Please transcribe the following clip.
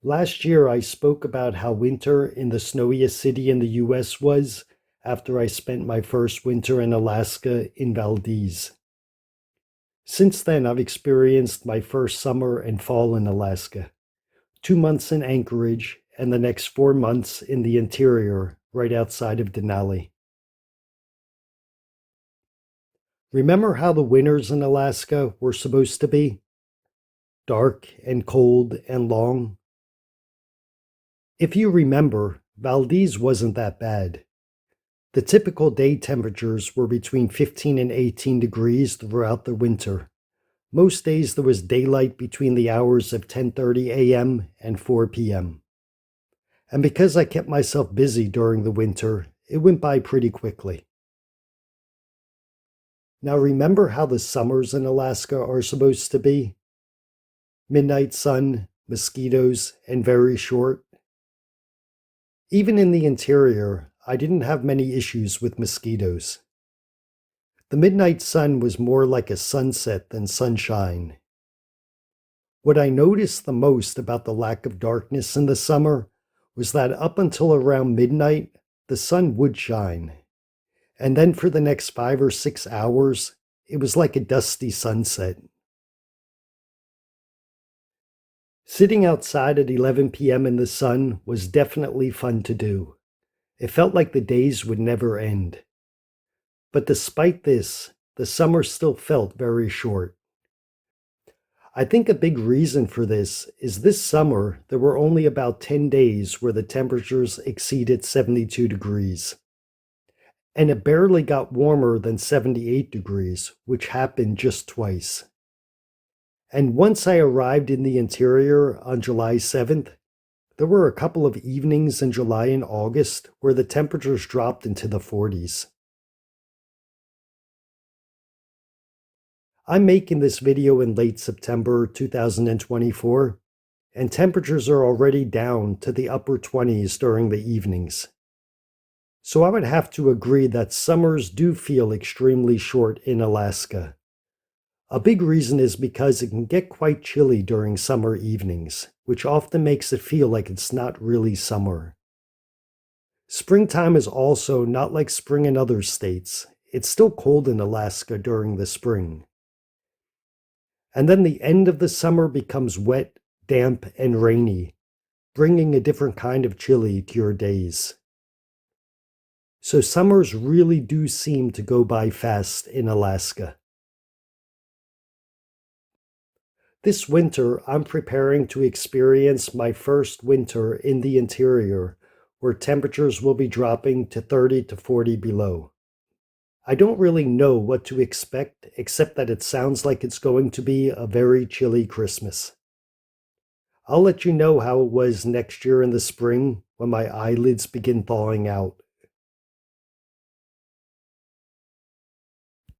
Last year, I spoke about how winter in the snowiest city in the US was after I spent my first winter in Alaska in Valdez. Since then, I've experienced my first summer and fall in Alaska, 2 months in Anchorage, and the next 4 months in the interior, right outside of Denali. Remember how the winters in Alaska were supposed to be? Dark and cold and long? If you remember, Valdez wasn't that bad. The typical day temperatures were between 15 and 18 degrees throughout the winter. Most days there was daylight between the hours of 10:30 a.m. and 4 p.m. And because I kept myself busy during the winter, it went by pretty quickly. Now remember how the summers in Alaska are supposed to be? Midnight sun, mosquitoes, and very short. Even in the interior, I didn't have many issues with mosquitoes. The midnight sun was more like a sunset than sunshine. What I noticed the most about the lack of darkness in the summer was that up until around midnight, the sun would shine. And then for the next 5 or 6 hours, it was like a dusty sunset. Sitting outside at 11 p.m. in the sun was definitely fun to do. It felt like the days would never end. But despite this, the summer still felt very short. I think a big reason for this summer there were only about 10 days where the temperatures exceeded 72 degrees. And it barely got warmer than 78 degrees, which happened just twice. And once I arrived in the interior on July 7th, there were a couple of evenings in July and August where the temperatures dropped into the 40s. I'm making this video in late September 2024, and temperatures are already down to the upper 20s during the evenings. So I would have to agree that summers do feel extremely short in Alaska. A big reason is because it can get quite chilly during summer evenings, which often makes it feel like it's not really summer. Springtime is also not like spring in other states. It's still cold in Alaska during the spring. And then the end of the summer becomes wet, damp, and rainy, bringing a different kind of chilly to your days. So summers really do seem to go by fast in Alaska. This winter, I'm preparing to experience my first winter in the interior, where temperatures will be dropping to 30 to 40 below. I don't really know what to expect, except that it sounds like it's going to be a very chilly Christmas. I'll let you know how it was next year in the spring when my eyelids begin thawing out.